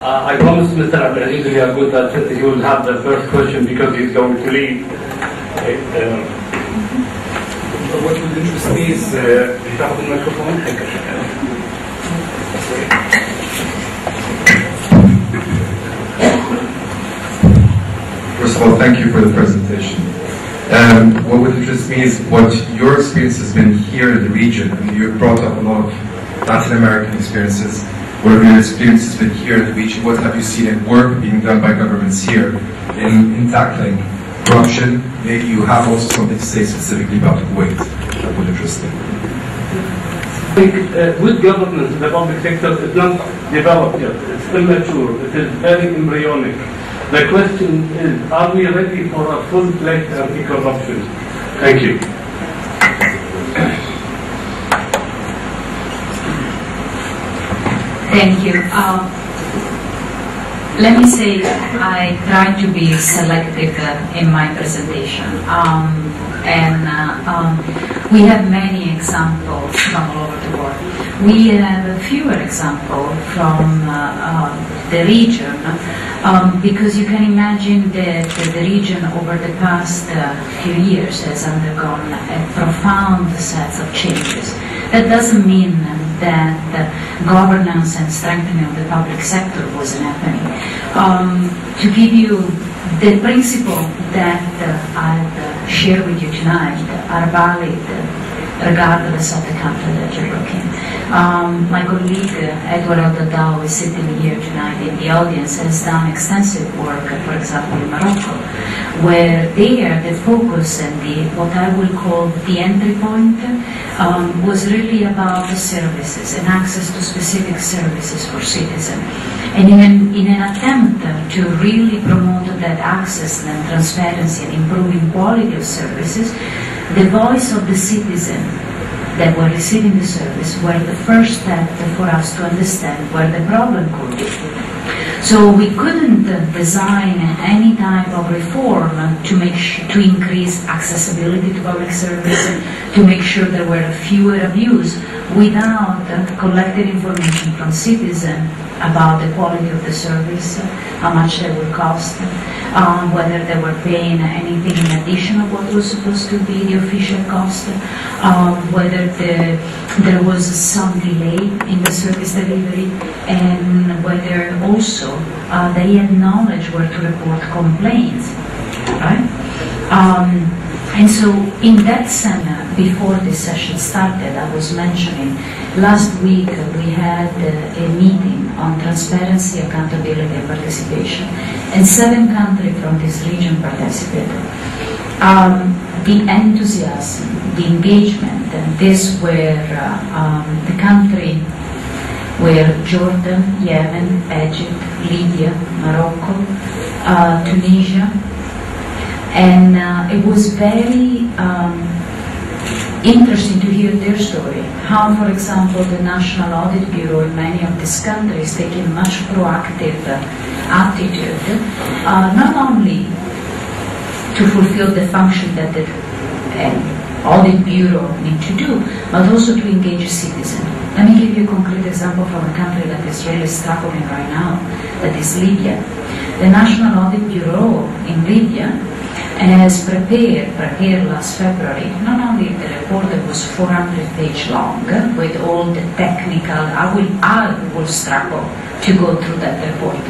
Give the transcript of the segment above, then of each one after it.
I promised Mr. Abdulaziz Yagout that he will have the first question because he's going to leave. What would interest me is تاخذ الميكروفون حقك. First of all, thank you for the presentation. What would interest me is what your experience has been here in the region. I mean, you've brought up a lot of Latin American experiences. What have your experiences been here in the region? What have you seen in work being done by governments here in tackling corruption? Maybe you have also something to say specifically about Kuwait. That would interest me. I think with governance, the public sector is not developed yet. It's immature. It is very embryonic. The question is, are we ready for a full-fledged anti-corruption? Thank you. Thank you. Let me say I tried to be selective in my presentation. We have many examples from all over the world. We have fewer examples from the region because you can imagine that the region over the past few years has undergone a profound set of changes. That doesn't mean that governance and strengthening of the public sector wasn't happening. To give you the principle that I've shared with you tonight are valid regardless of the country that you work in. My colleague Eduardo Dao is sitting here tonight in the audience, has done extensive work, for example, in Morocco, where there the focus and what I will call the entry point was really about the services and access to specific services for citizens. And in an attempt to really promote that access and transparency and improving quality of services, the voice of the citizen that were receiving the service were the first step for us to understand where the problem could be. So we couldn't design any type of reform to increase accessibility to public service, to make sure there were fewer abuse, without collecting information from citizens about the quality of the service, how much they would cost, whether they were paying anything in addition of what was supposed to be the official cost, whether there was some delay in the service delivery, and whether also they had knowledge where to report complaints, right? And so in that seminar, before this session started, I was mentioning, last week we had a meeting on transparency, accountability and participation, and 7 countries from this region participated. The enthusiasm, the engagement, and this were the country where Jordan, Yemen, Egypt, Libya, Morocco, Tunisia, and it was very interesting to hear their story. How, for example, the National Audit Bureau in many of these countries taking a much proactive attitude, not only to fulfill the function that the Audit Bureau need to do, but also to engage citizens. Let me give you a concrete example from a country that is really struggling right now, that is Libya. The National Audit Bureau in Libya has prepared last February, not only the report that was 400-page long, with all the technical, I will struggle to go through that report.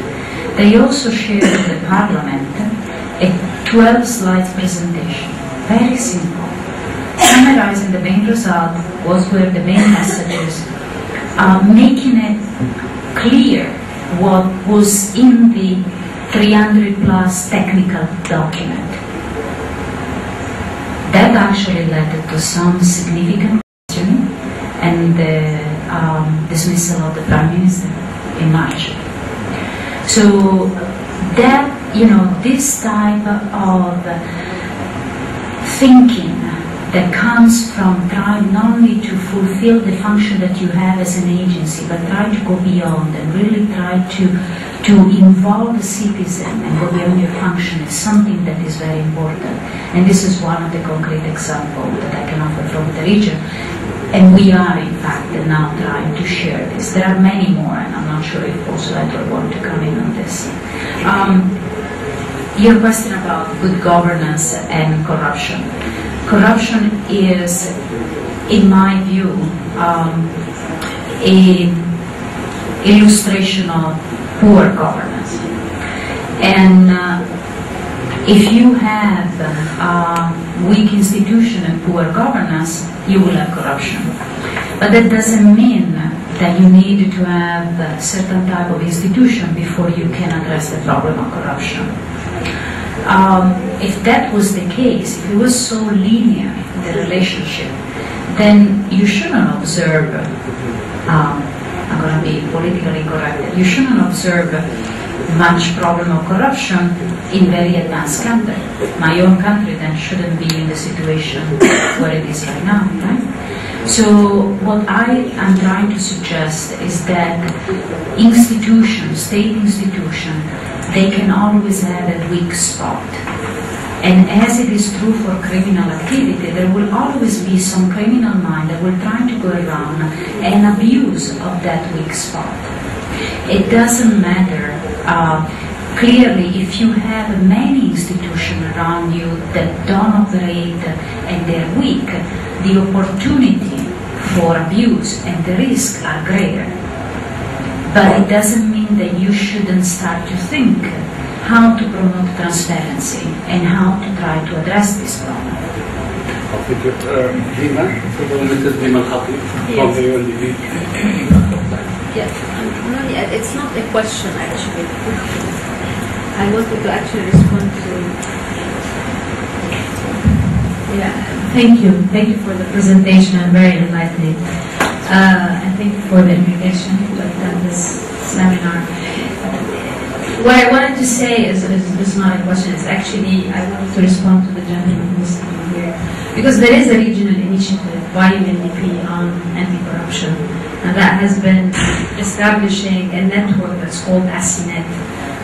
They also shared with the Parliament a 12-slide presentation, very simple, summarizing the main result, what were the main messages, making it clear what was in the 300-plus technical document. That actually led to some significant questioning and the dismissal of the Prime Minister in March. So that, this type of thinking that comes from trying not only to fulfill the function that you have as an agency, but trying to go beyond and really try to involve the citizen and go beyond your function is something that is very important. And this is one of the concrete examples that I can offer from the region. And we are, in fact, now trying to share this. There are many more, and I'm not sure if also Edward want to come in Your question about good governance and corruption. Corruption is, in my view, an illustration of poor governance. And if you have weak institution and poor governance, you will have corruption. But that doesn't mean that you need to have a certain type of institution before you can address the problem of corruption. If that was the case, if it was so linear, the relationship, then you shouldn't observe, I'm going to be politically correct, you shouldn't observe much problem of corruption in very advanced countries. My own country then shouldn't be in the situation where it is right now, right? So what I am trying to suggest is that institutions, state institutions, they can always have a weak spot. And as it is true for criminal activity, there will always be some criminal mind that will try to go around and abuse of that weak spot. It doesn't matter. Clearly, if you have many institutions around you that don't operate and they're weak, the opportunity for abuse and the risk are greater. But it doesn't mean that you shouldn't start to think how to promote transparency and how to try to address this problem. Yes, it's not a question actually. I wanted to actually respond to. Yeah, thank you. Thank you for the presentation and very enlightening. And thank you for the invitation to attend this seminar. What I wanted to say is not a question. It's actually, I wanted to respond to the gentleman who's sitting here. Because there is a regional initiative by UNDP on anti-corruption. And that has been establishing a network that's called ASINET.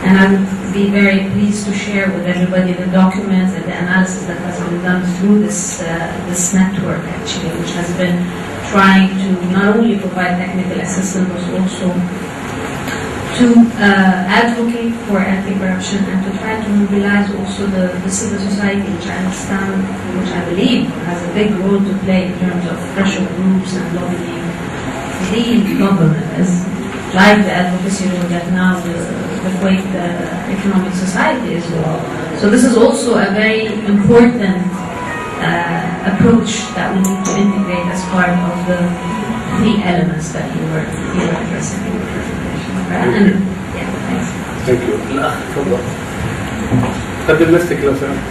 And I would be very pleased to share with everybody the documents and the analysis that has been done through this network, actually, which has been trying to not only provide technical assistance, but also to advocate for anti-corruption and to try to mobilize also the civil society, which I understand, which I believe has a big role to play in terms of pressure groups and lobbying the government, as like the advocacy role that now the Kuwait Economic Society is well. So this is also a very important approach that we need to integrate as part of the three elements that you were addressing in the presentation. And, yeah, thanks. Thank you. الأخ تفضل. قدم نفسك لو سمحت.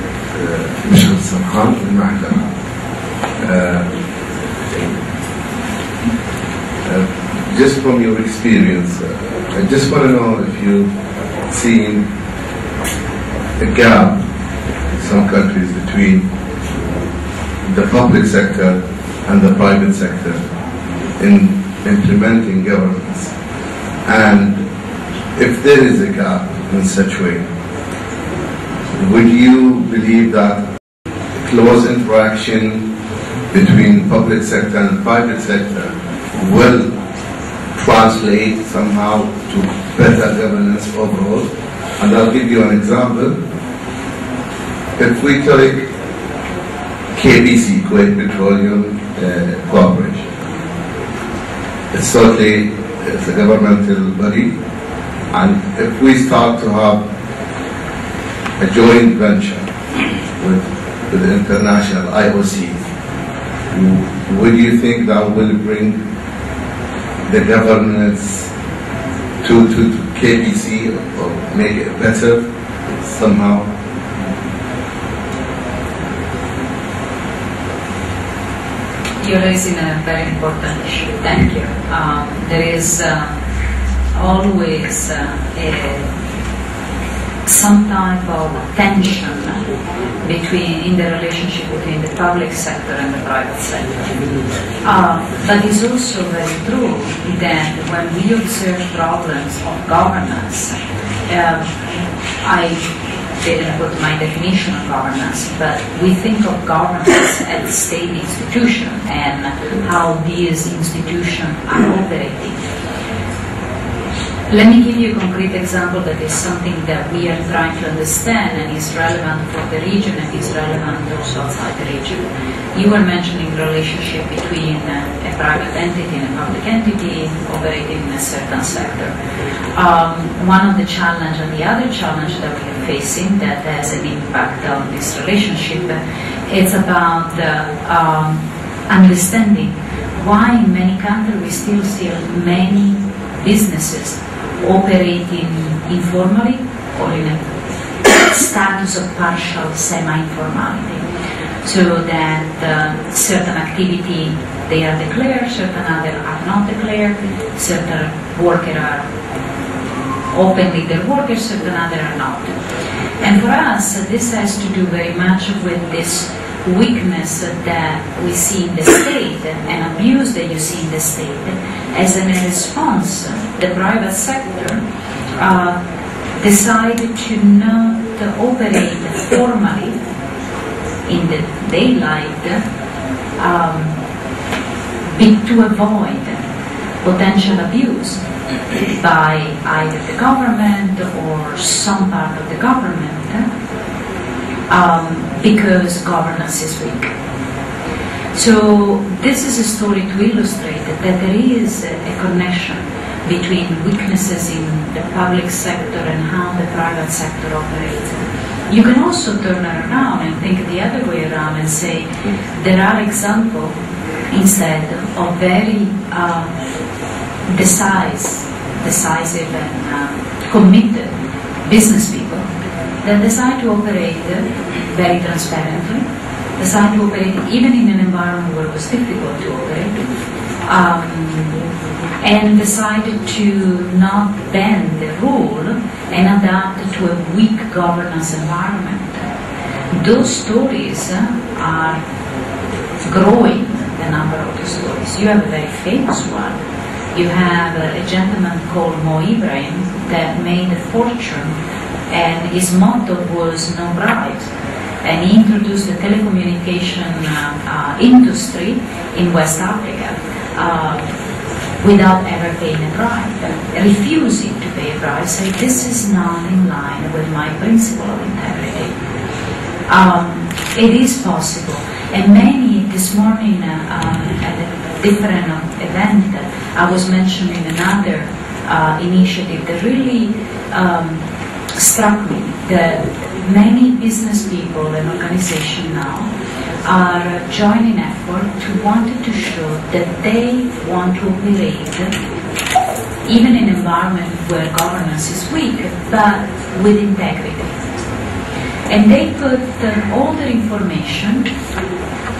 مشهد سمحان المعلم. Just from your experience, I just want to know if you've seen a gap in some countries between the public sector and the private sector in implementing governance. And if there is a gap in such way, would you believe that close interaction between public sector and private sector will translate somehow to better governance overall? And I'll give you an example. If we take KPC, Kuwait Petroleum Corporation, it's a governmental body, and if we start to have a joint venture with the international IOC, would you think that will bring the governance to KPC or make it better somehow? You're raising a very important issue. Thank you. There is always some type of tension in the relationship between the public sector and the private sector. But it's also very true that when we observe problems of governance, I didn't put my definition of governance, but we think of governance as state institution and how these institutions are operating. Let me give you a concrete example that is something that we are trying to understand and is relevant for the region and is relevant also outside the region. You were mentioning the relationship between a private entity and a public entity operating in a certain sector. One of the challenge and the other challenge that we are facing that has an impact on this relationship is about understanding why in many countries we still see many businesses operating informally or in a status of partial semi-informality, so that certain activity they are declared, certain other are not declared, certain workers are openly their workers, certain other are not. And for us, this has to do very much with this weakness that we see in the state and abuse that you see in the state. As a response, the private sector decided to not operate formally in the daylight to avoid potential abuse by either the government or some part of the government because governance is weak. So this is a story to illustrate that there is a connection between weaknesses in the public sector and how the private sector operates. You can also turn it around and think the other way around and say there are examples instead of very decisive and committed business people that decide to operate very transparently, decide to operate even in an environment where it was difficult to operate, and decided to not bend the rule and adapt to a weak governance environment. Those stories are growing, the number of the stories. You have a very famous one. You have a gentleman called Mo Ibrahim that made a fortune, and his motto was no bribes. And he introduced the telecommunication industry in West Africa without ever paying a bribe, refusing to pay a bribe, saying this is not in line with my principle of integrity. It is possible. And many, this morning at a different event, I was mentioning another initiative that really struck me, that many business people and organizations now are joining effort to wanting to show that they want to operate even in an environment where governance is weak, but with integrity. And they put all their information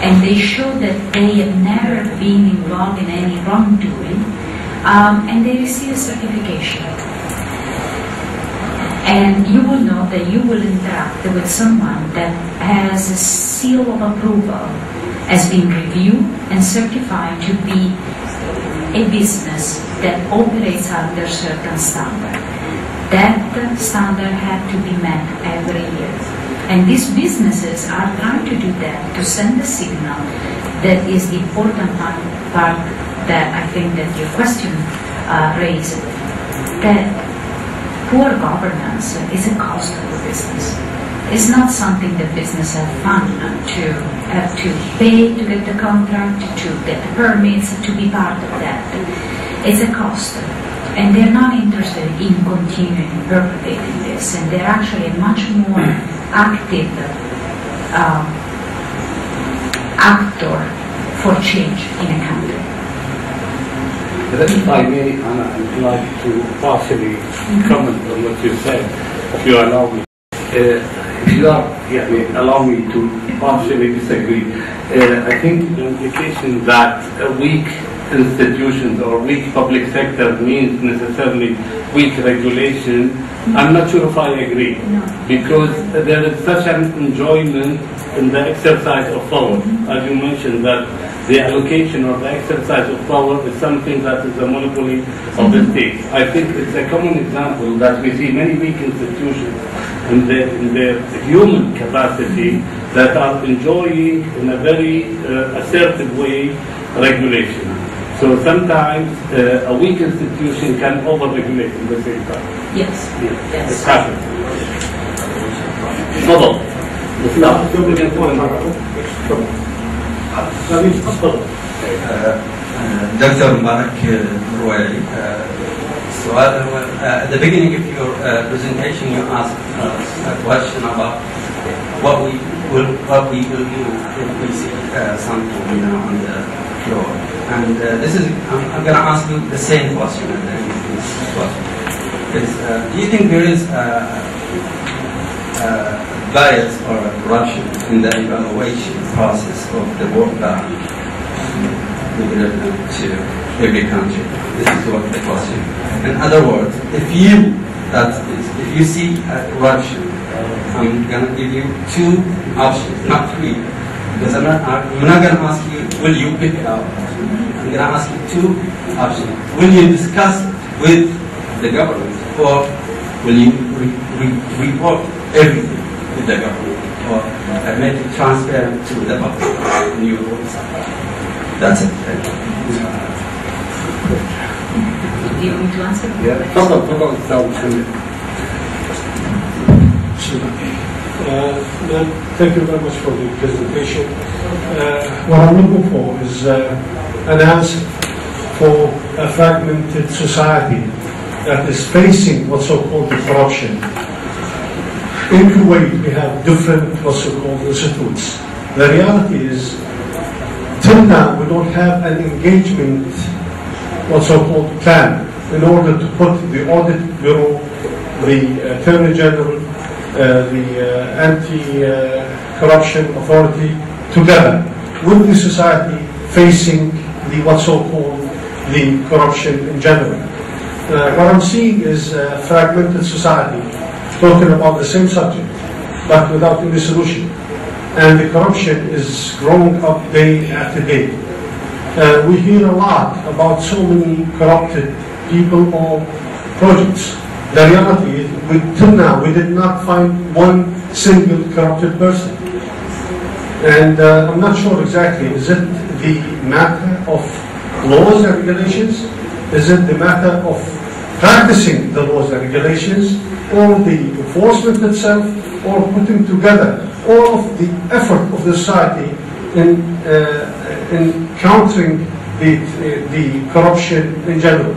and they show that they have never been involved in any wrongdoing, and they receive a certification. And you will know that you will interact with someone that has a seal of approval, has been reviewed and certified to be a business that operates under certain standard. That standard had to be met every year. And these businesses are trying to do that, to send a signal that is the important part that I think that your question raised, that poor governance is a cost of the business. It's not something that business have fun to have to pay to get the contract, to get the permits, to be part of that. It's a cost. And they're not interested in continuing perpetuating this, and they're actually a much more active actor for change in a country. If I may, Anna, I'd like to partially comment on what you said, if you allow me. If you allow me to partially disagree. I think the implication that weak institutions or weak public sector means necessarily weak regulation, I'm not sure if I agree. Because there is such an enjoyment in the exercise of power. As you mentioned, that the allocation or the exercise of power is something that is a monopoly of the state. I think it's a common example that we see many weak institutions in their human capacity that are enjoying in a very assertive way regulation. So sometimes a weak institution can over-regulate at the same time. Yes. Yes. It's happened. تفضل. دكتور مبارك مروالي. السؤال هو at the beginning of your presentation you asked a question about what we will do if we see something on the floor. And this is I'm going to ask you the same question. Do you think there is bias or corruption in the evaluation process of the work done to every country? This is what the question. In other words, if you see corruption, I'm going to give you two options, not three, because I'm not going to ask you, will you pick it out? I'm going to ask you two options. Will you discuss it with the government, or will you report everything with the government, or make it transparent to the public in your website? That's it. Thank you. Do you want me to answer? Thank you very much for the presentation. What I'm looking for is an answer for a fragmented society that is facing what's so-called corruption. In Kuwait, we have different what's so-called institutes. The reality is, till now, we don't have an engagement, what's so-called plan, in order to put the audit bureau, the attorney general, the anti-corruption authority together with the society facing the what's so-called the corruption in general. What I'm seeing is a fragmented society talking about the same subject but without any solution. And the corruption is growing up day after day. We hear a lot about so many corrupted people or projects. The reality is, till now, we did not find one single corrupted person. And I'm not sure exactly, is it the matter of laws and regulations? Is it the matter of practicing the laws and regulations, or the enforcement itself, or putting together all of the effort of the society in countering the corruption in general?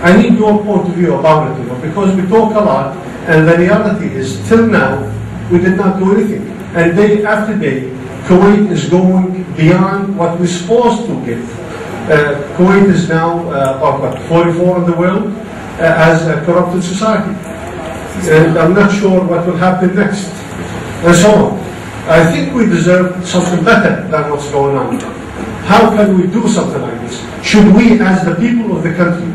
I need your point of view about it, because we talk a lot, and the reality is, till now, we did not do anything. And day after day, Kuwait is going beyond what we're supposed to get. Kuwait is now, 44 in the world as a corrupted society. And I'm not sure what will happen next, and so on. I think we deserve something better than what's going on. How can we do something like this? Should we, as the people of the country,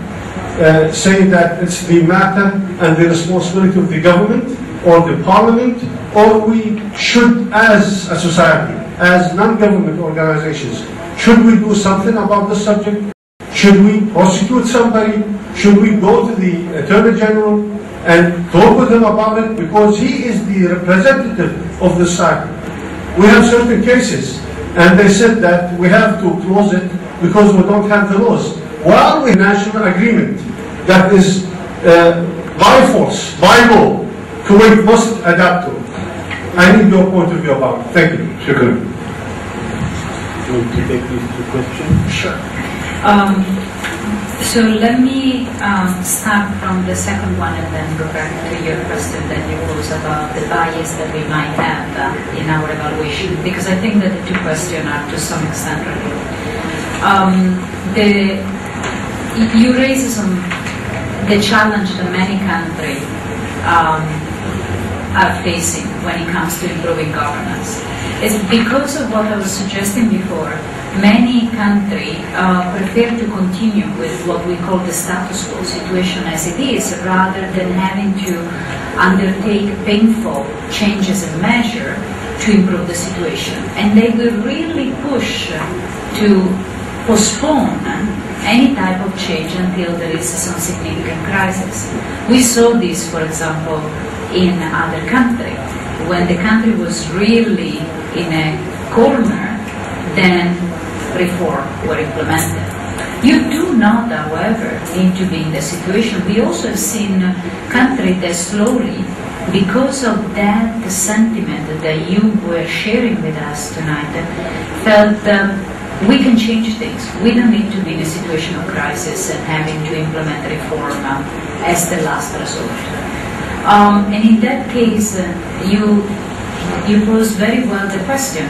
say that it's the matter and the responsibility of the government or the parliament, or we should, as a society, as non-government organizations, should we do something about the subject? Should we prosecute somebody? Should we go to the Attorney General and talk with him about it? Because he is the representative of the society. We have certain cases, and they said that we have to close it because we don't have the laws. While we have a national agreement that is by force, by law, Kuwait must adapt to it. I need your point of view about it. Thank you. Shukran. Do you want to take these two questions? Sure. So let me start from the second one and then go back to your question that you posed about the bias that we might have in our evaluation, because I think that the two questions are to some extent related. You raise the challenge that many countries are facing when it comes to improving governance. It's because of what I was suggesting before. Many countries prefer to continue with what we call the status quo situation as it is, rather than having to undertake painful changes and measures to improve the situation. And they will really push to postpone any type of change until there is some significant crisis. We saw this, for example, in other countries. When the country was really in a corner, then reform were implemented. You do not, however, need to be in the situation. We also have seen countries that slowly, because of that sentiment that you were sharing with us tonight, felt we can change things. We don't need to be in a situation of crisis and having to implement reform as the last resort. And in that case, you posed very well the question: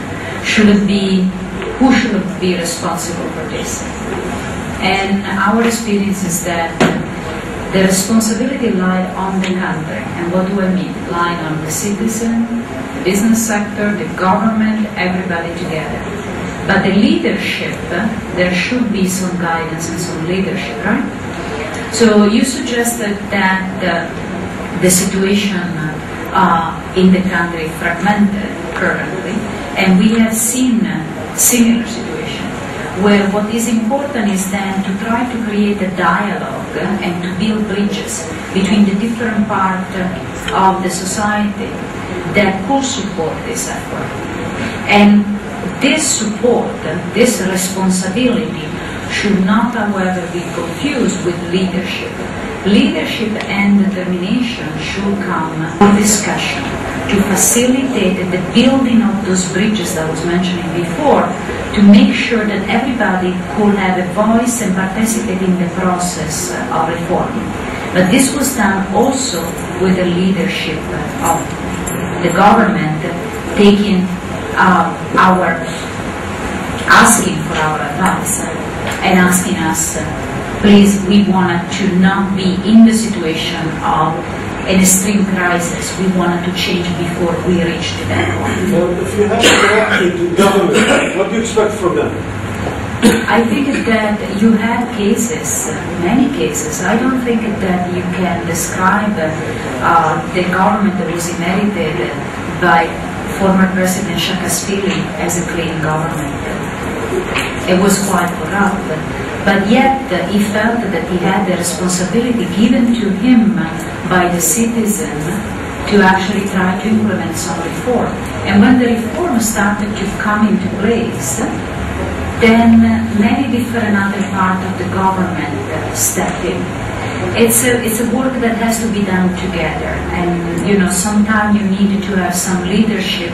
who should be responsible for this? And our experience is that the responsibility lied on the country. And what do I mean? Lying on the citizen, the business sector, the government, everybody together. But the leadership, there should be some guidance and some leadership, right? So you suggested that the situation in the country fragmented currently, and we have seen similar situation where what is important is then to try to create a dialogue and to build bridges between the different parts of the society that could support this effort. And this support, this responsibility should not, however, be confused with leadership. Leadership and determination should come for discussion to facilitate the building of those bridges that I was mentioning before, to make sure that everybody could have a voice and participate in the process of reform. But this was done also with the leadership of the government taking asking for our advice and asking us, please, we wanted to not be in the situation of an extreme crisis. We wanted to change before we reached that point. Well, if you have to government, what do you expect from them? I think that you have cases, many cases. I don't think that you can describe the government that was inherited by former President Saakashvili as a clean government. It was quite corrupt. But yet he felt that he had the responsibility given to him by the citizen to actually try to implement some reform. And when the reform started to come into place, then many different other parts of the government stepped in. It's a work that has to be done together, and sometimes you need to have some leadership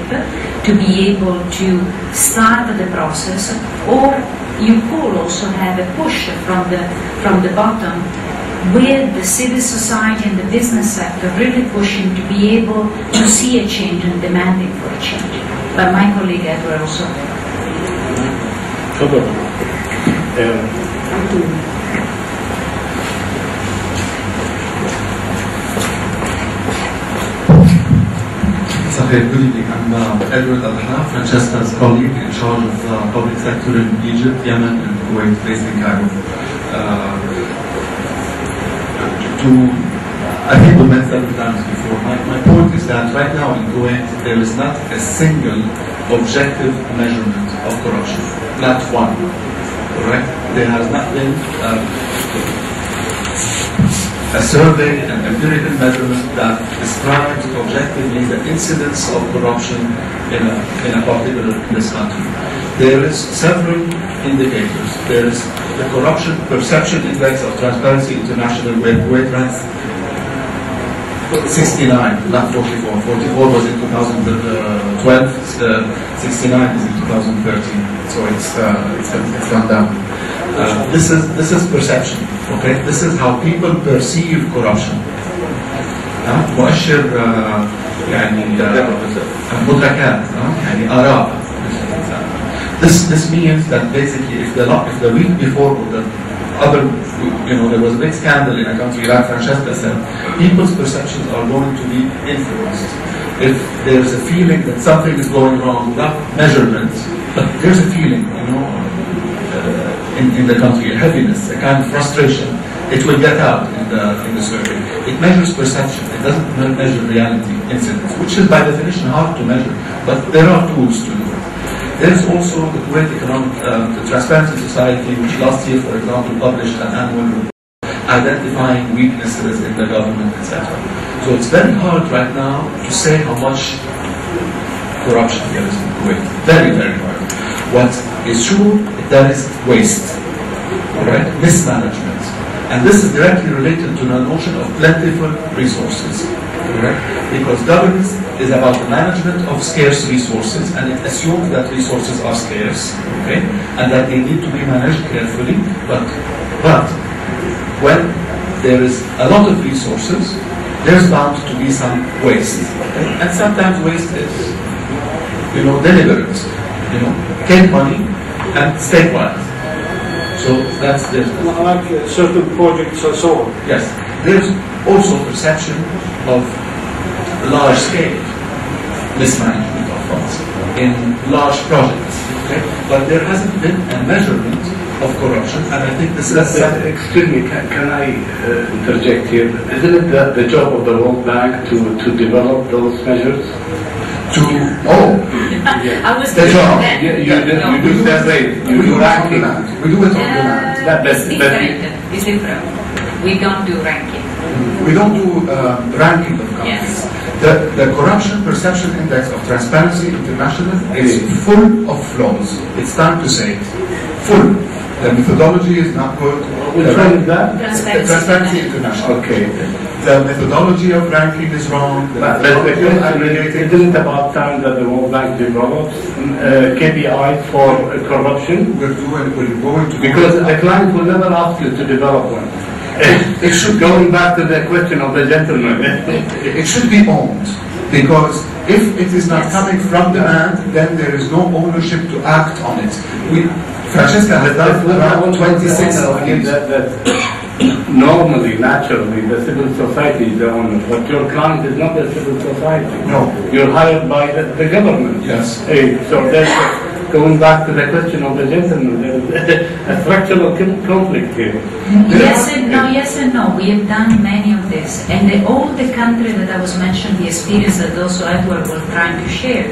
to be able to start the process, or you could also have a push from the bottom, with the civil society and the business sector really pushing to be able to see a change and demanding for a change. But my colleague Edward also. Good evening. I'm Edward Al-Hana, Francesca's colleague in charge of the public sector in Egypt, Yemen, and Kuwait, based in Cairo. I think we met several times before. My point is that right now in Kuwait, there is not a single objective measurement of corruption. Not one. Correct? There has not been a survey, an empirical measurement that describes objectively the incidence of corruption in a particular this country. There is several indicators. There is the Corruption Perception Index of Transparency International, where Kuwait ranks 69, not 44. 44 was in 2012, 69 is in 2013. So it's gone down. This is perception. Okay, this is how people perceive corruption. مؤشر يعني مدركات يعني آراء. This means that basically if the week before the other, there was a big scandal in a country like Francesca said, people's perceptions are going to be influenced. If there's a feeling that something is going wrong, not measurement, but there's a feeling, in the country, a heaviness, a kind of frustration, it will get out in the survey. It measures perception. It doesn't measure reality, incidents, which is by definition hard to measure, but there are tools to do it. There's also the Kuwait the Transparency Society, which last year, for example, published an annual report identifying weaknesses in the government, etc. So it's very hard right now to say how much corruption there is in Kuwait. Very, very hard. What is true, there is waste. right? Mismanagement. And this is directly related to the notion of plentiful resources, correct? Because governance is about the management of scarce resources, and it assumes that resources are scarce, okay? And that they need to be managed carefully, but when there is a lot of resources, there's bound to be some waste. Okay? And sometimes waste is, deliberate. Take money and stay quiet. So that's the... Like certain projects and so on. Yes. There's also perception of large-scale mismanagement of funds in large projects. Okay? But there hasn't been a measurement of corruption, and I think this is... Excuse me, can I interject here? Isn't it the job of the World Bank to develop those measures? I was the job. You do surveys, you do ranking. We do it on demand. It's different. It's different. We don't do ranking. We don't do ranking of companies. Yes. The Corruption Perception Index of Transparency International is full of flaws. It's time to say it. Full. The methodology is not good. Which one is that? Transparency International. Okay. The methodology of ranking is wrong. But the question isn't it about time that the World Bank develops KPIs for corruption? We're going to... Because the client will never ask you to develop one. It should, going back to the question of the gentleman. It should be owned, because if it is not coming from demand, then there is no ownership to act on it. Francisca has done around 26 of these. Normally, naturally, the civil society is the owner, but your client is not the civil society. No. You're hired by the government. Yes. So that's going back to the question of the gentleman. There is a structural conflict here. Yes and no. We have done many of this. And all the country that I was mentioning, the experience that also Edward was trying to share,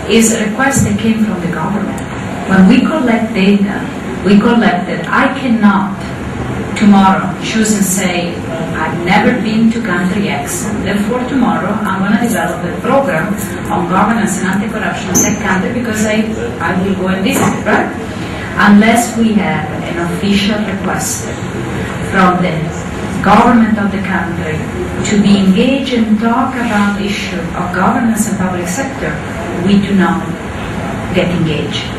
is a request that came from the government. When we collect data, we collect that I cannot tomorrow choose and say, I've never been to country X, therefore tomorrow I'm going to develop a program on governance and anti-corruption in that country because I will go and visit it, right? Unless we have an official request from the government of the country to be engaged and talk about issue of governance and public sector, we do not get engaged.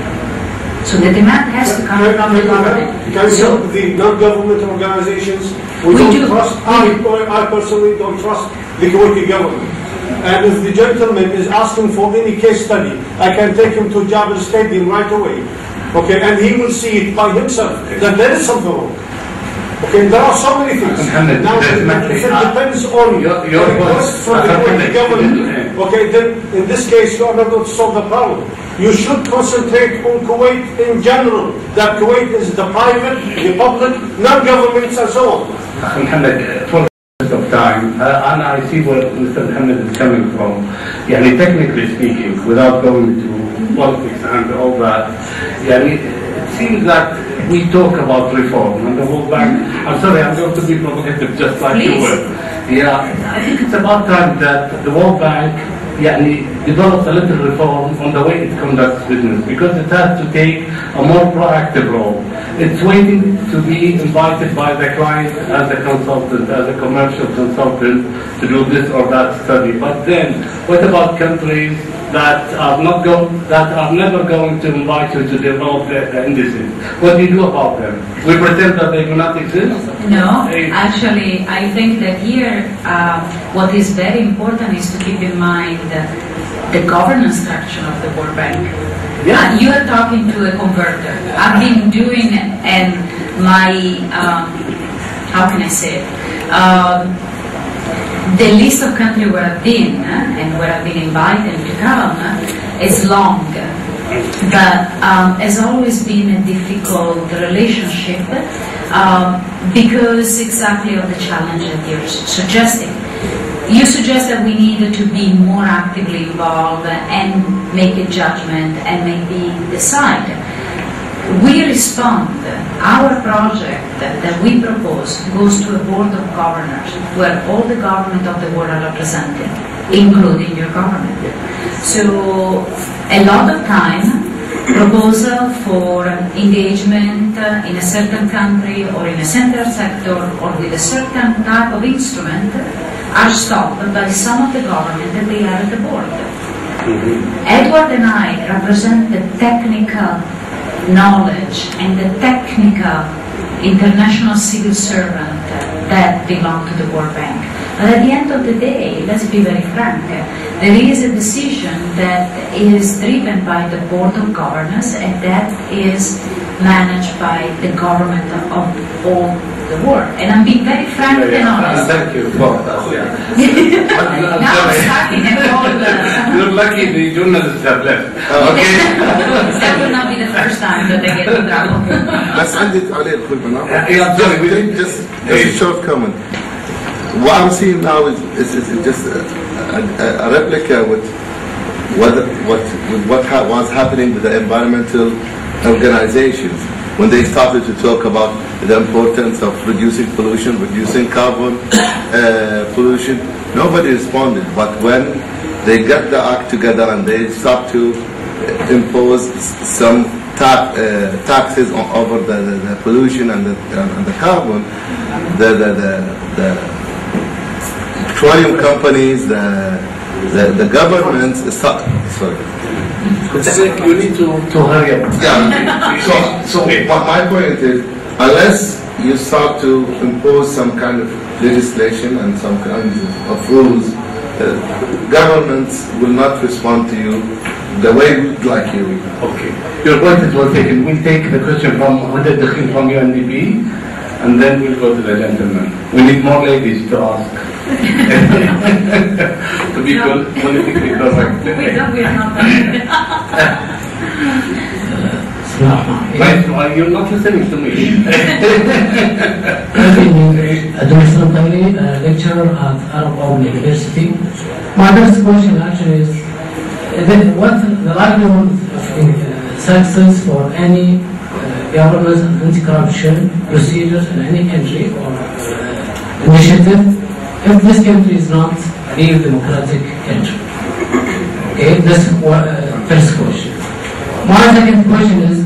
So the demand has to come from the government. So the non-government organizations, we don't trust. I personally don't trust the Kuwaiti government. And if the gentleman is asking for any case study, I can take him to Jabal Stadium right away. Okay, and he will see it by himself that there is something wrong. Okay, there are so many things. Now, if it depends on your request from the Kuwaiti government, okay, then in this case you are not going to solve the problem. You should concentrate on Kuwait in general. That Kuwait is the private, the public, non-governments and so on. Mohammed, for the of time, and I see where Mr. Mohammed is coming from. Technically speaking, without going to politics and all that, it seems that we talk about reform and the World Bank. I'm sorry, I'm going to be provocative just like you were. I think it's about time that the World Bank develops a little reform on the way it conducts business, because it has to take a more proactive role. It's waiting to be invited by the client as a consultant, as a commercial consultant, to do this or that study. But then, what about countries that are never going to invite you to develop the indices? What do you do about them? We pretend that they do not exist? No, actually, I think that here what is very important is to keep in mind the governance structure of the World Bank. Yeah. You are talking to a converter. I've been doing my, how can I say it? The list of countries where I've been and where I've been invited to come is long, but has always been a difficult relationship because exactly of the challenge that you're suggesting. You suggest that we need to be more actively involved and make a judgment and maybe decide. We respond. Our project that we propose goes to a board of governors where all the government of the world are represented, including your government. So a lot of time proposal for engagement in a certain country or in a central sector or with a certain type of instrument are stopped by some of the government and they are at the board. Edward and I represent the technical knowledge and the technical international civil servant that belong to the World Bank. But at the end of the day, let's be very frank, there is a decision that is driven by the Board of Governors and that is managed by the government of all the world. And I'm being very frank and honest. Thank you for that. Now I'm starting a whole... You're lucky the journalists have left. Okay. That will not be the first time that they get in trouble. بس عندي تعليق في Sorry, just a short comment. What I'm seeing now is just a replica with what was happening with the environmental organizations when they started to talk about the importance of reducing pollution, reducing carbon pollution. Nobody responded, but when they got the act together and they start to impose some taxes over the pollution and the carbon, the petroleum companies, the governments, sorry. You need to hurry up. Yeah. So my point is, unless you start to impose some kind of legislation and some kinds of rules, governments will not respond to you the way we'd like you. Okay. Your point is well taken. We'll take the question from Huda Dakhil from UNDP and then we'll go to the gentleman. We need more ladies to ask. To be politically correct. We are not Right, you're not listening to me. a lecturer at Arab University. My first question actually is, what the likelihood of success for any governance and anti-corruption procedures in any country or initiative if this country is not a real democratic country? Okay, that's first question. My second question is,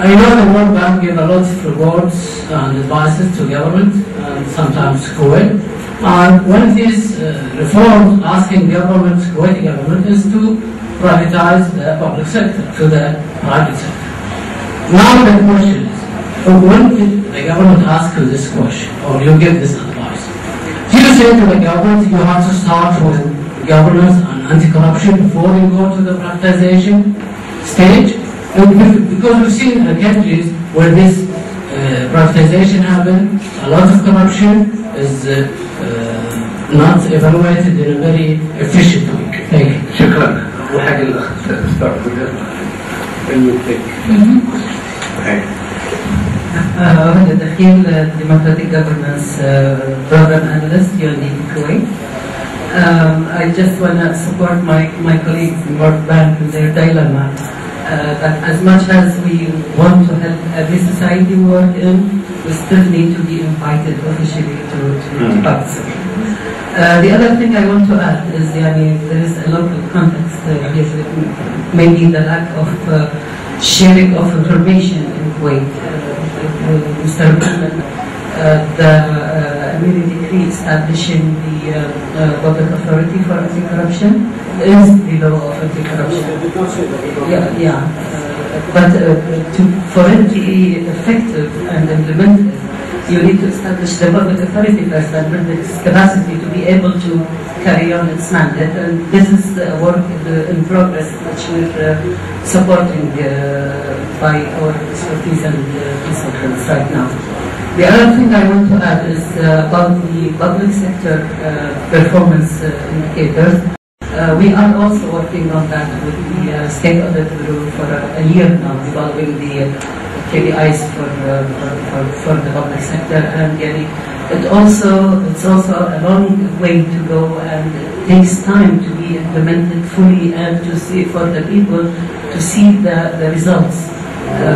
I know the World Bank gives a lot of rewards and advices to government, and sometimes Kuwait. And one of these reforms asking government, Kuwaiti government, is to privatize the public sector to the private sector. Now the question is, when did the government ask you this question, or you give this advice? Do you say to the government you have to start with governance and anti-corruption before you go to the privatization stage? Because we've seen countries where this privatization happened, a lot of corruption is not evaluated in a very efficient way. Thank you. شكرا. وحاجة الأخ start with it. Then you take. Huda Dakhil, Democratic Governance Program Analyst, UNDP Kuwait. I just want to support my colleagues in World Bank in their dilemma. That as much as we want to help every society we work in, we still need to be invited officially to participate. The other thing I want to add is there is a local context here, maybe the lack of sharing of information in Kuwait. Mr. the immediate decree establishing the public authority for anti-corruption is the law of anti-corruption. But for it to be effective and implemented, you need to establish the public authority first and build its capacity to be able to carry on its mandate. And this is the work in progress which we're supporting by our expertise and consultants right now. The other thing I want to add is about the public sector performance indicators. We are also working on that with the State Audit Bureau for a year now, developing the KPIs for the public sector, and it's also a long way to go, and it takes time to be implemented fully and to see for the people to see the results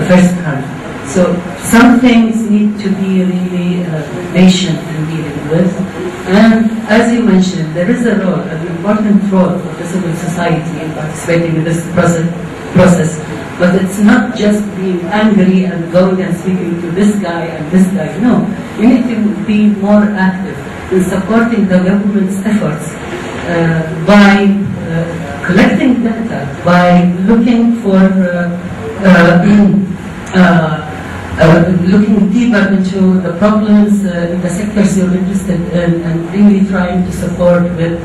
firsthand. So some things need to be really patient in dealing with. And as you mentioned, there is an important role of the civil society in participating in this process process. But it's not just being angry and going and speaking to this guy and this guy. No, you need to be more active in supporting the government's efforts by collecting data, by looking for looking deeper into the problems in the sectors you're interested in, and really trying to support with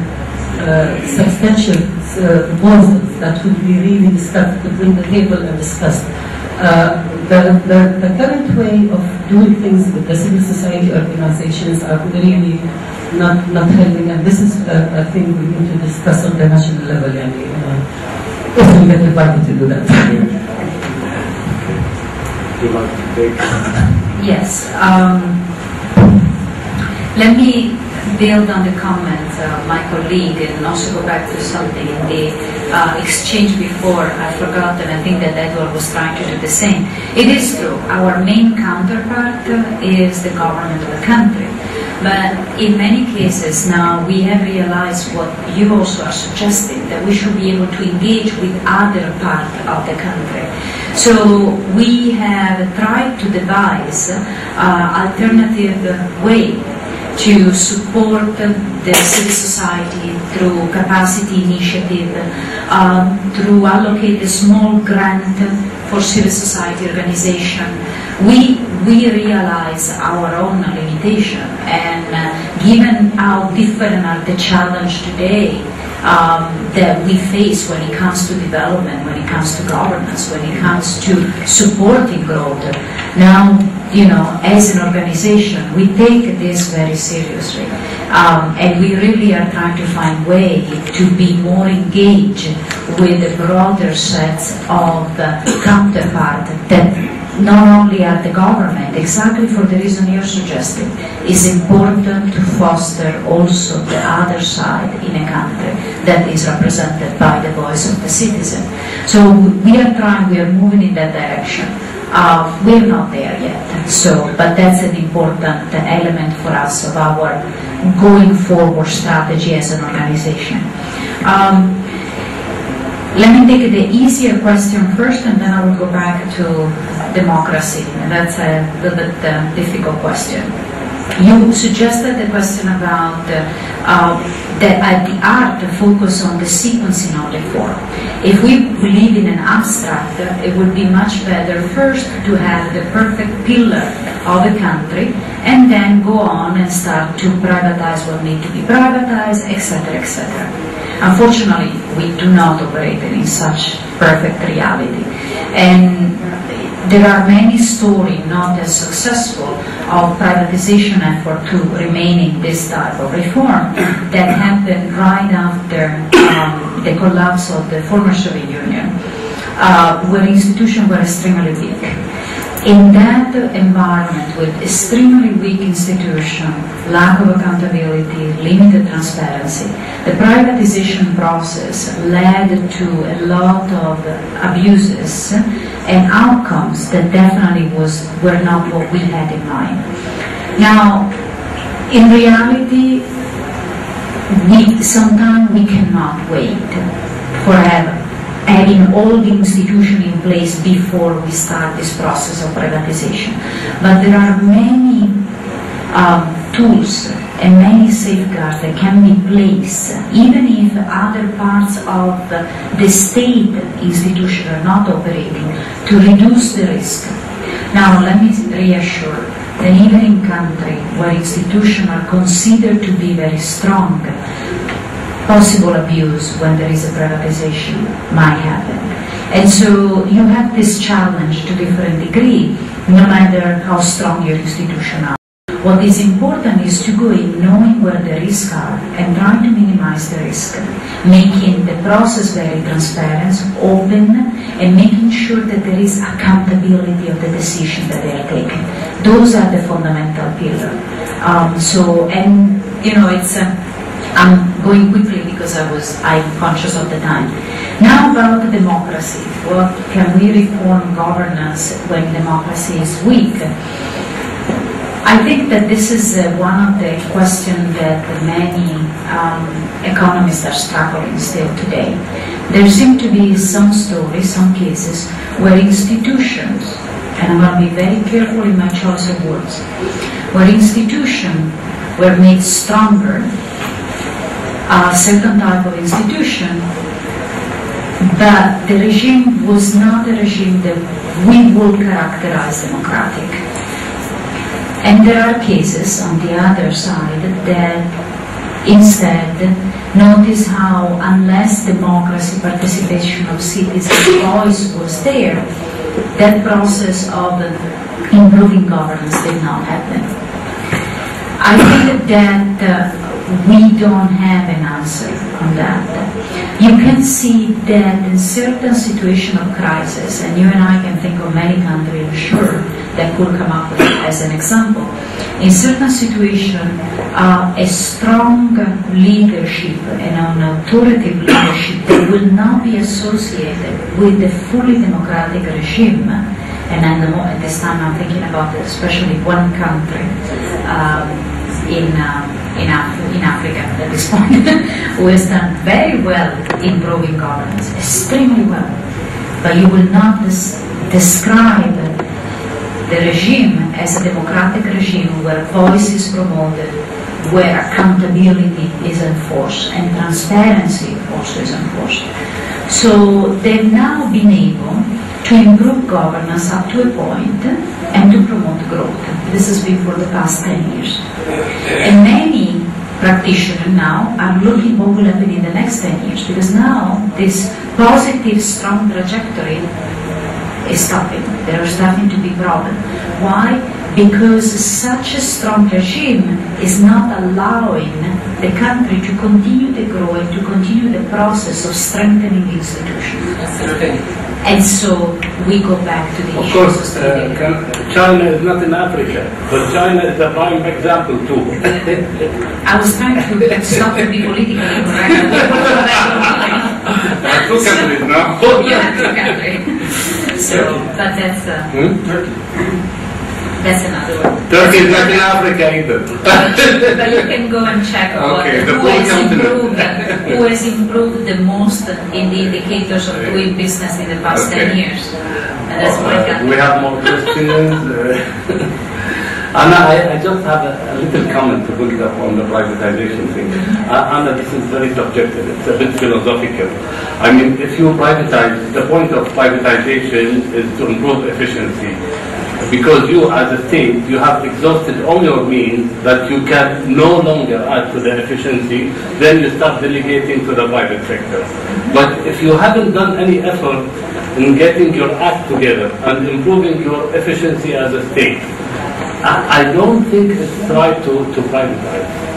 substantial proposals that would be really discussed, to bring the table and discussed. The current way of doing things with the civil society organizations are really not helping, and this is a thing we need to discuss on the national level, if we get invited to do that. Would you like to take? Yes. Let me build on the comment of my colleague and also go back to something in the exchange before. I forgot, and I think that Edward was trying to do the same. It is true, our main counterpart is the government of the country. But in many cases now we have realized what you also are suggesting, that we should be able to engage with other parts of the country. So we have tried to devise alternative way to support the civil society through capacity initiative, through allocate a small grant for civil society organization. We realize our own limitation, and given how different are the challenge today that we face when it comes to development, when it comes to governance, when it comes to supporting growth. Now, as an organization, we take this very seriously, and we really are trying to find way to be more engaged with the broader sets of counterpart that not only are the government, exactly for the reason you're suggesting. It's important to foster also the other side in a country that is represented by the voice of the citizen. So we are trying, we are moving in that direction. We're not there yet, but that's an important element for us of our going forward strategy as an organization. Let me take the easier question first, and then I will go back to democracy. And that's a little bit difficult question. You suggested the question about the art to focus on the sequencing of reform. If we believe in an abstract, it would be much better first to have the perfect pillar of the country, and then go on and start to privatize what needs to be privatized, etc., etc. Unfortunately, we do not operate in such perfect reality. And there are many stories not as successful of privatization effort to remaining this type of reform that happened right after the collapse of the former Soviet Union, where institutions were extremely weak. In that environment with extremely weak institutions, lack of accountability, limited transparency, the privatization process led to a lot of abuses and outcomes that definitely were not what we had in mind. Now, in reality, sometimes we cannot wait forever, having all the institutions in place before we start this process of privatization. But there are many tools and many safeguards that can be placed, even if other parts of the state institution are not operating, to reduce the risk. Now, let me reassure that even in countries where institutions are considered to be very strong, possible abuse when there is a privatization might happen. And so you have this challenge to different degree, no matter how strong your institution are. What is important is to go in knowing where the risks are and trying to minimize the risk, making the process very transparent, open, and making sure that there is accountability of the decision that they are taking. Those are the fundamental pillars. I'm going quickly because I'm conscious of the time. Now about democracy. What can we reform governance when democracy is weak? I think that this is one of the questions that many economists are struggling still today. There seem to be some stories, some cases, where institutions, and I'm going to be very careful in my choice of words, where institutions were made stronger, a certain type of institution, but the regime was not a regime that we would characterize democratic. And there are cases on the other side that instead notice how unless democracy, participation of citizens' voice was there, that process of improving governance did not happen. I think that we don't have an answer on that. You can see that in certain situation of crisis, and you and I can think of many countries, I'm sure, that could come up as an example. In certain situation, a strong leadership and an authoritative leadership that will not be associated with the fully democratic regime, and at this time I'm thinking about especially one country in Africa at this point, who has done very well in improving governance, extremely well. But you will not describe the regime as a democratic regime where voice is promoted, where accountability is enforced and transparency also is enforced. So they've now been able to improve governance up to a point and to promote growth. This has been for the past 10 years. And many practitioners now are looking what will happen in the next 10 years, because now this positive, strong trajectory is stopping. There are starting to be problems. Why? Because such a strong regime is not allowing the country to continue to grow and to continue the process of strengthening the institutions. And so we go back to the issue of sustainability. China is not in Africa, but China is a prime example too. I was trying to stop to be politically correct. Two countries now. Yeah, two countries. So, but that's Turkey. That's another one. Turkey is not in Africa either. But you can go and check who has improved the most in the indicators of doing business in the past 10 years. And that's what I got. We have more questions. Anna, I just have a little comment to build up on the privatization thing. Anna, this is very subjective. It's a bit philosophical. I mean, if you privatize, the point of privatization is to improve efficiency. Because you, as a state, you have exhausted all your means that you can no longer add to the efficiency, then you start delegating to the private sector. But if you haven't done any effort in getting your act together and improving your efficiency as a state, I don't think it's right to privatize.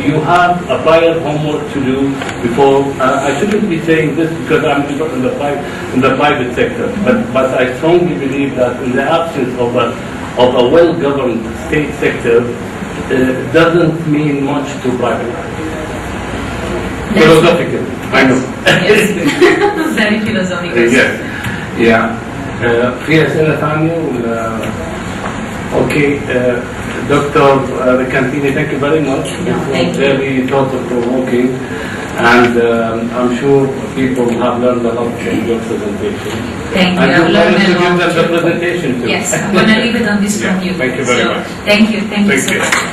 You have a prior homework to do before. I shouldn't be saying this because I'm in the private sector, but I strongly believe that in the absence of a well-governed state sector, it doesn't mean much to privatize. Philosophical, I know. Yes. Very philosophical. Yes. Yeah. في أسئلة ثانية ولا؟ Okay. Dr. Rikantini, thank you very much. It was very thought-provoking, and I'm sure people have learned a lot from your presentation. Thank you. And you managed to give them the presentation too. Yes, I'm going to leave it on this computer. Thank you very much. Thank you so much.